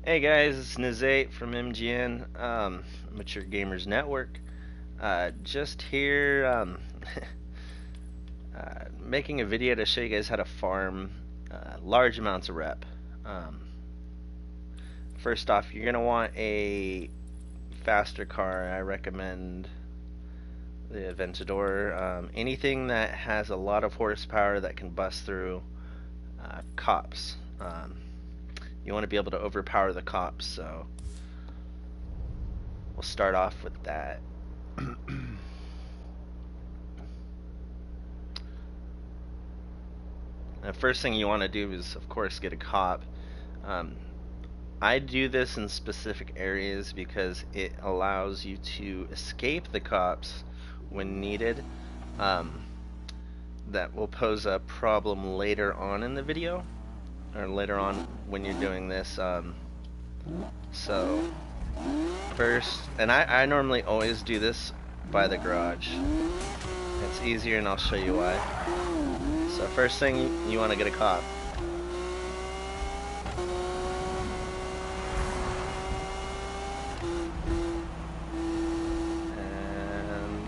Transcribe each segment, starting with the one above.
Hey guys, it's Nizate from MGN, Mature Gamers Network. Just here, making a video to show you guys how to farm large amounts of rep. First off, you're gonna want a faster car. I recommend the Aventador. Anything that has a lot of horsepower that can bust through cops. You want to be able to overpower the cops, so we'll start off with that. The first thing you want to do is, of course, get a cop. I do this in specific areas because it allows you to escape the cops when needed. That will pose a problem later on in the video, or later on when you're doing this. So first, and I normally always do this by the garage. It's easier, and I'll show you why. So first thing, you want to get a cop. And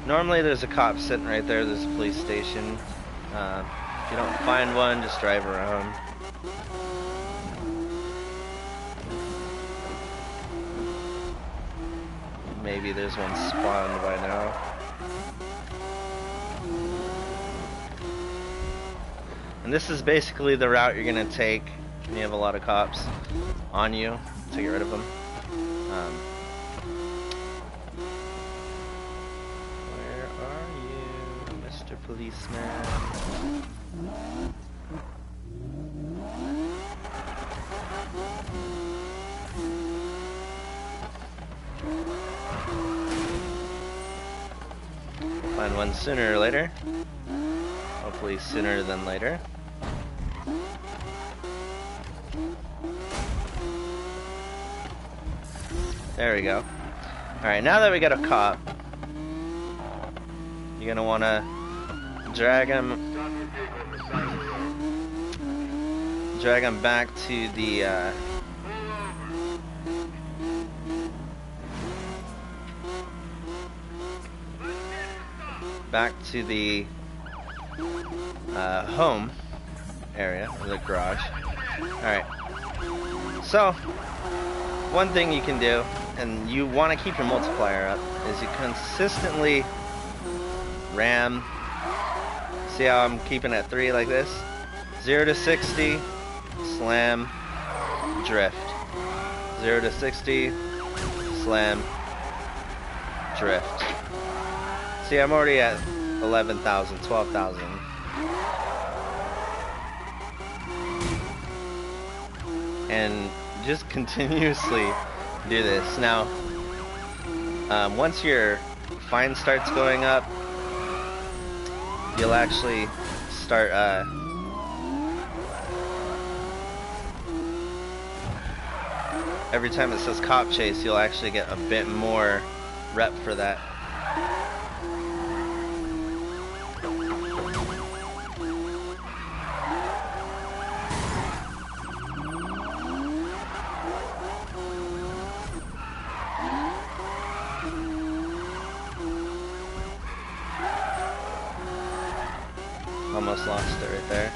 normally there's a cop sitting right there. There's a police station. If you don't find one, just drive around. Maybe there's one spawned by now. And this is basically the route you're gonna take when you have a lot of cops on you to get rid of them. Where are you, Mr. Policeman? Find one sooner or later. Hopefully sooner than later. There we go. Alright, now that we got a cop, you're gonna wanna drag him back to the home area, or the garage. Alright, so one thing you can do, and you want to keep your multiplier up, is you consistently ram. See how I'm keeping at 3 like this? 0 to 60, slam, drift. 0 to 60, slam, drift. See, I'm already at 11,000, 12,000. And just continuously do this. Now, once your fine starts going up, you'll actually start every time it says cop chase, you'll actually get a bit more rep for that. Almost lost it right there.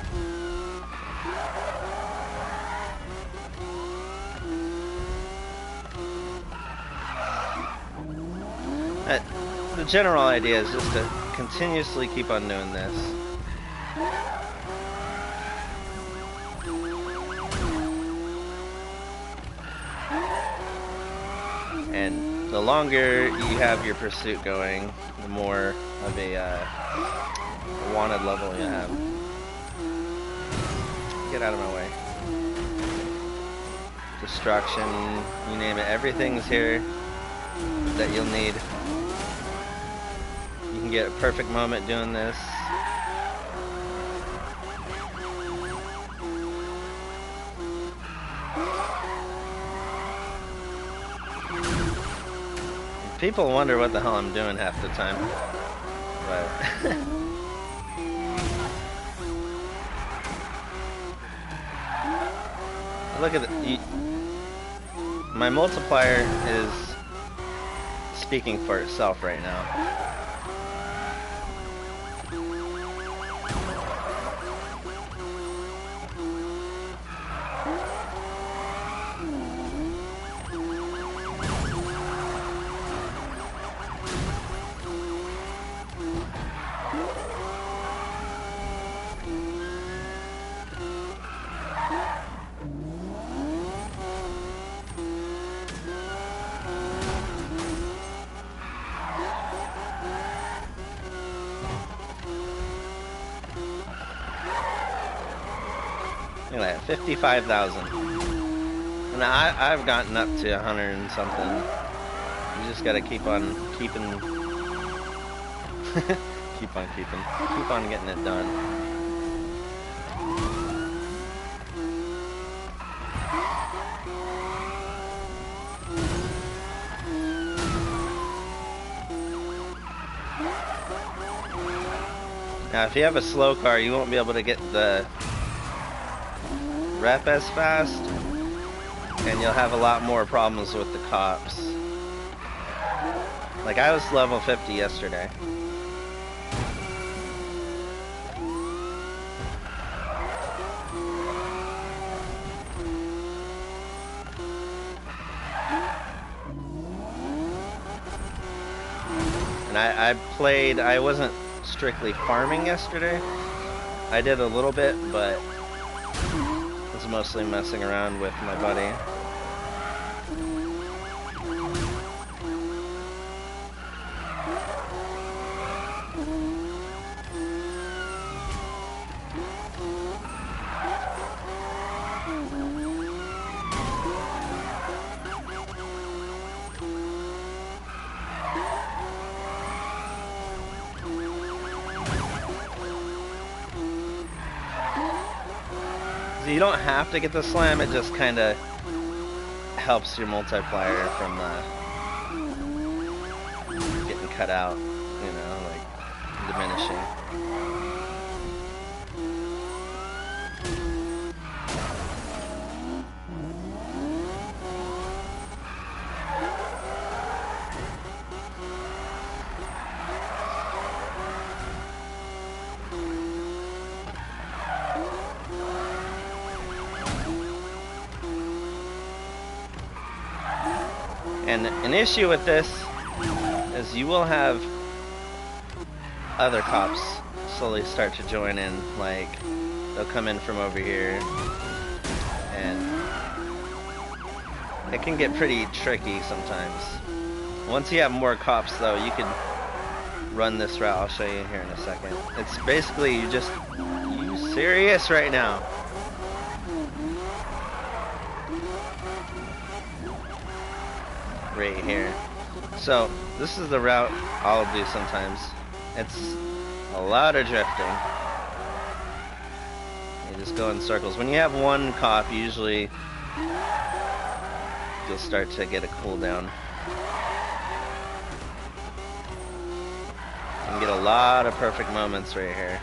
The general idea is just to continuously keep on doing this. And the longer you have your pursuit going, the more of a wanted level you have. Get out of my way. Destruction, you name it, everything's here that you'll need. You can get a perfect moment doing this. People wonder what the hell I'm doing half the time, but Look at it. My multiplier is speaking for itself right now. Look at that, 55,000. And I've gotten up to 100 and something. You just gotta keep on keeping, keep on getting it done. Now, if you have a slow car, you won't be able to get the rep as fast, and you'll have a lot more problems with the cops. Like, I was level 50 yesterday. And I wasn't strictly farming yesterday. I did a little bit, but was mostly messing around with my buddy. You don't have to get the slam, it just kind of helps your multiplier from getting cut out, you know, like diminishing. And an issue with this is you will have other cops slowly start to join in, like they'll come in from over here, and it can get pretty tricky sometimes. Once you have more cops though, you can run this route. I'll show you here in a second. It's basically you serious right now? Right here. So this is the route I'll do sometimes. It's a lot of drifting. You just go in circles. When you have one cop, usually you'll start to get a cooldown. You can get a lot of perfect moments right here.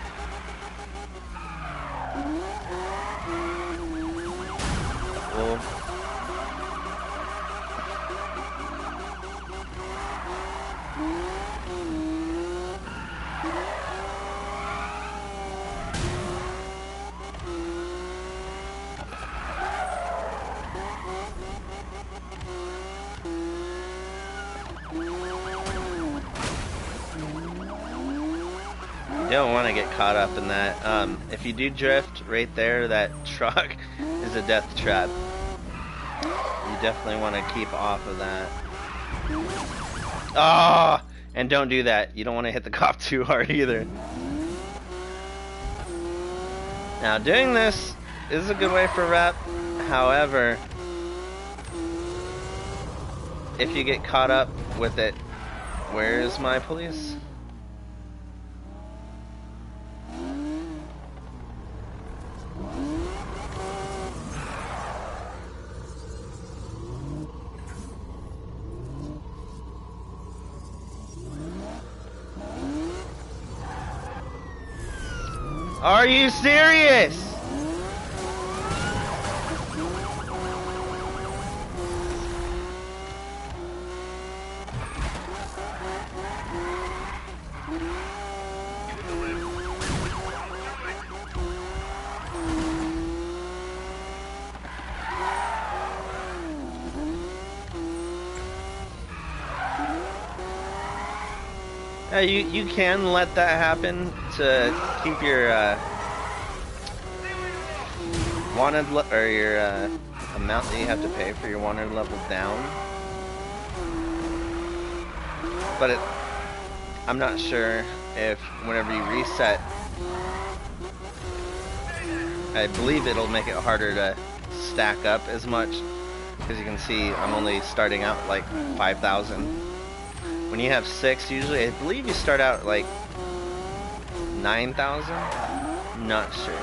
Cool. You don't want to get caught up in that. If you do drift right there, that truck is a death trap. You definitely want to keep off of that. Ah! Oh, and don't do that. You don't want to hit the cop too hard either. Now, doing this is a good way for rep. However, if you get caught up with it, where is my police? Are you serious? You can let that happen to keep your or your amount that you have to pay for your wanted level down. But I'm not sure if whenever you reset, I believe it'll make it harder to stack up as much, because you can see I'm only starting out like 5,000. When you have 6, usually I believe you start out like 9,000. Not sure.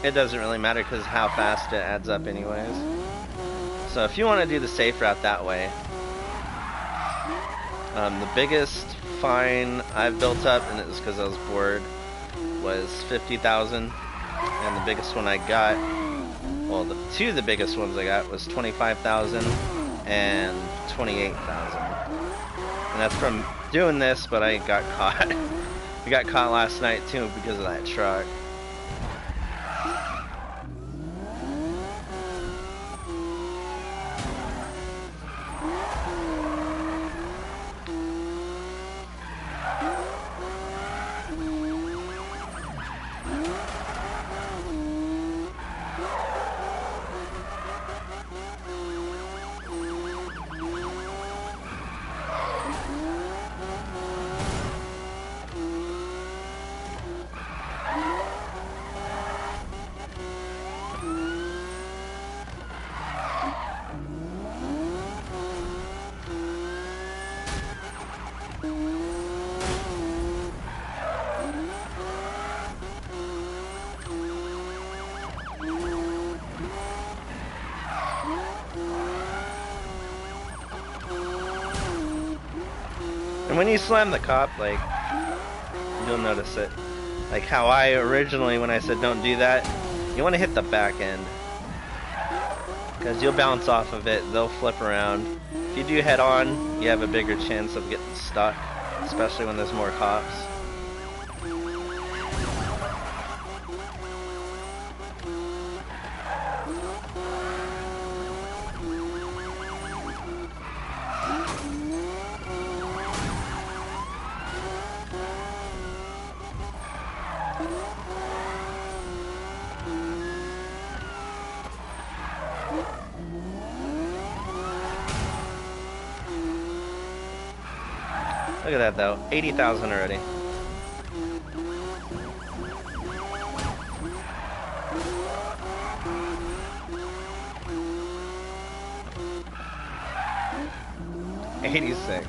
It doesn't really matter because how fast it adds up anyways. So if you want to do the safe route that way, the biggest fine I've built up, and it was because I was bored, was 50,000, and the biggest one I got, well, the two of the biggest ones I got was 25,000 and 28,000, and that's from doing this. But I got caught. I got caught last night too because of that truck. And when you slam the cop, like, you'll notice it. Like how I originally, when I said don't do that, you want to hit the back end, because you'll bounce off of it, they'll flip around. If you do head on, you have a bigger chance of getting stuck, especially when there's more cops. Look at that though, 80,000 already. $86.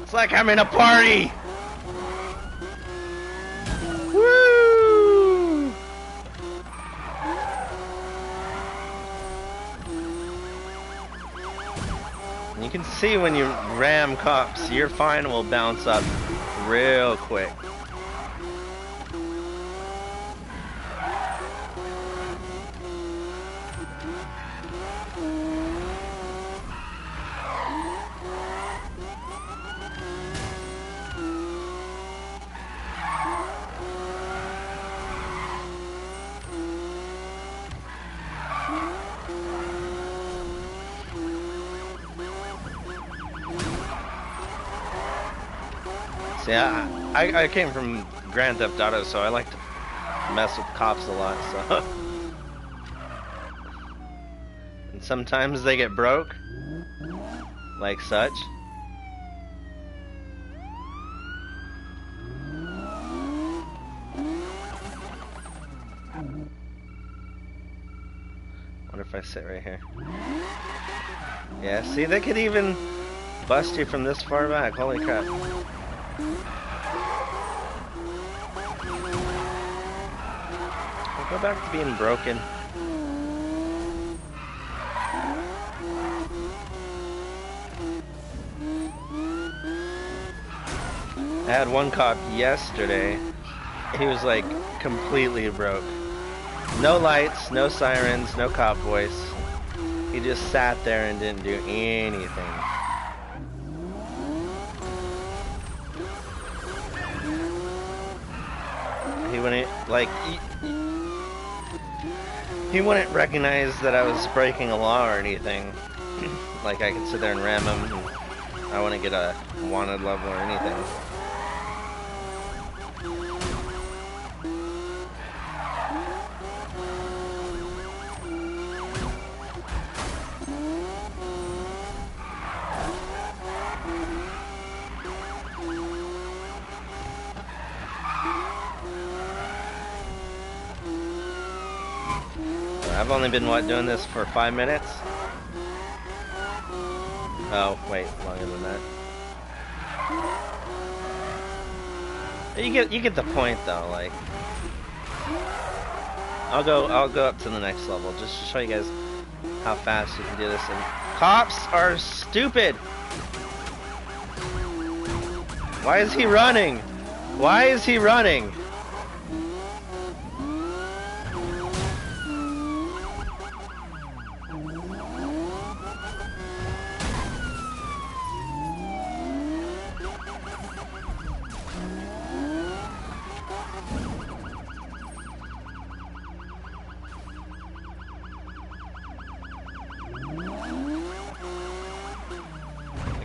It's like I'm in a party! Woo! You can see when you ram cops, your fine will bounce up real quick. See, I came from Grand Theft Auto, so I like to mess with cops a lot, so. And sometimes they get broke, like such. What if I sit right here? Yeah, see, they could even bust you from this far back. Holy crap. I'll go back to being broken. I had one cop yesterday. He was like completely broke. No lights, no sirens, no cop voice. He just sat there and didn't do anything. he wouldn't, like, he wouldn't recognize that I was breaking a law or anything. Like, I could sit there and ram him, and I wouldn't get a wanted level or anything. I've only been, what, doing this for 5 minutes? Oh, wait, longer than that. You get the point though, like. I'll go up to the next level just to show you guys how fast you can do this. And cops are stupid! Why is he running? Why is he running?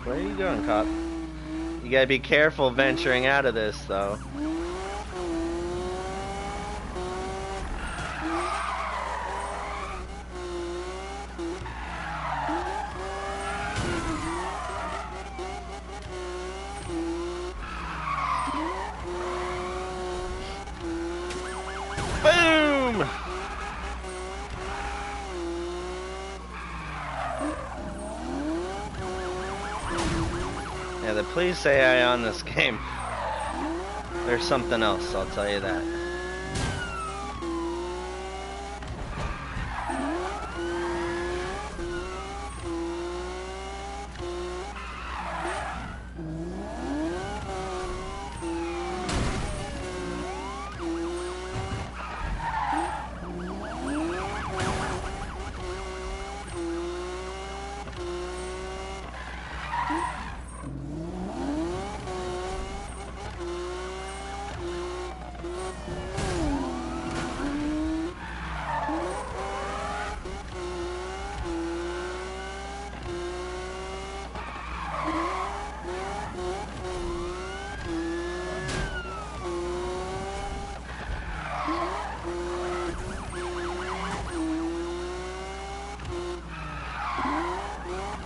Where are you going, cop? You gotta be careful venturing out of this, though. Boom! Yeah, the police AI on this game, there's something else, I'll tell you that.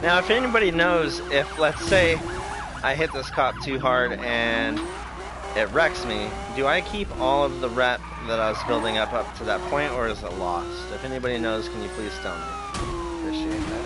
Now, if anybody knows, if, let's say, I hit this cop too hard and it wrecks me, do I keep all of the rep that I was building up to that point, or is it lost? If anybody knows, can you please tell me? Appreciate that.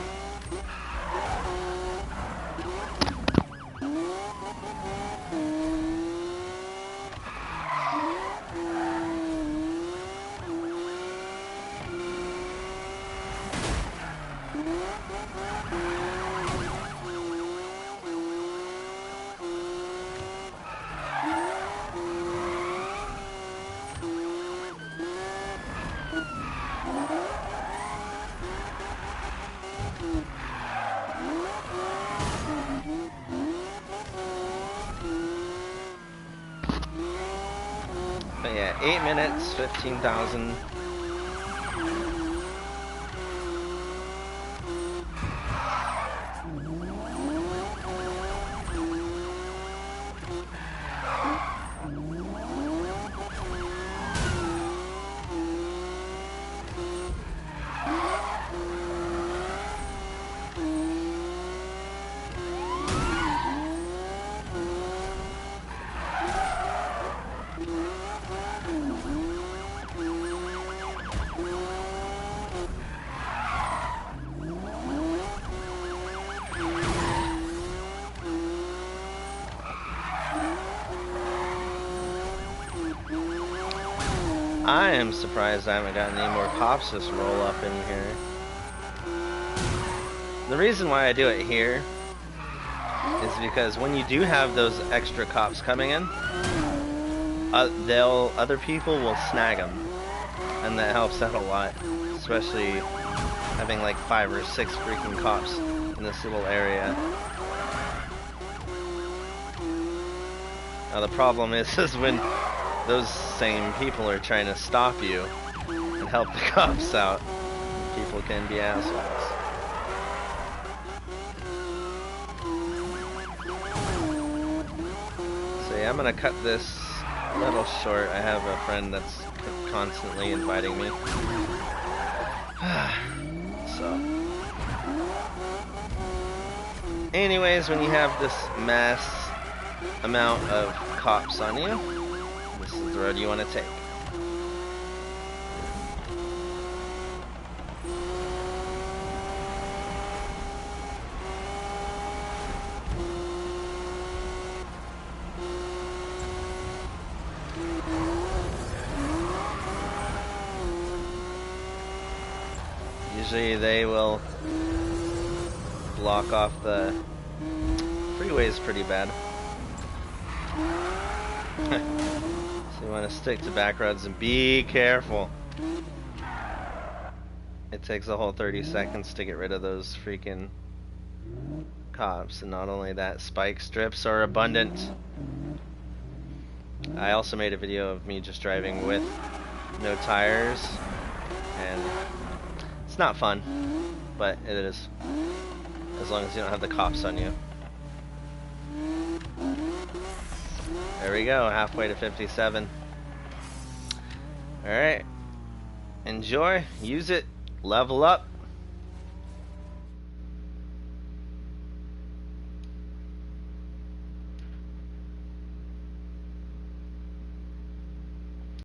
But yeah, 8 minutes, 15,000. I am surprised I haven't gotten any more cops just roll up in here. The reason why I do it here is because when you do have those extra cops coming in, other people will snag them, and that helps out a lot, especially having like 5 or 6 freaking cops in this little area. Now the problem is when those same people are trying to stop you and help the cops out. People can be assholes. So yeah, I'm gonna cut this a little short. I have a friend that's constantly inviting me. So, anyways, when you have this mass amount of cops on you, this is the road you want to take. Usually they will block off the freeways pretty bad. So you want to stick to back roads and be careful. It takes a whole 30 seconds to get rid of those freaking cops, and not only that, spike strips are abundant. I also made a video of me just driving with no tires, and it's not fun, but it is, as long as you don't have the cops on you. There we go, halfway to 57. Alright, enjoy, use it, level up.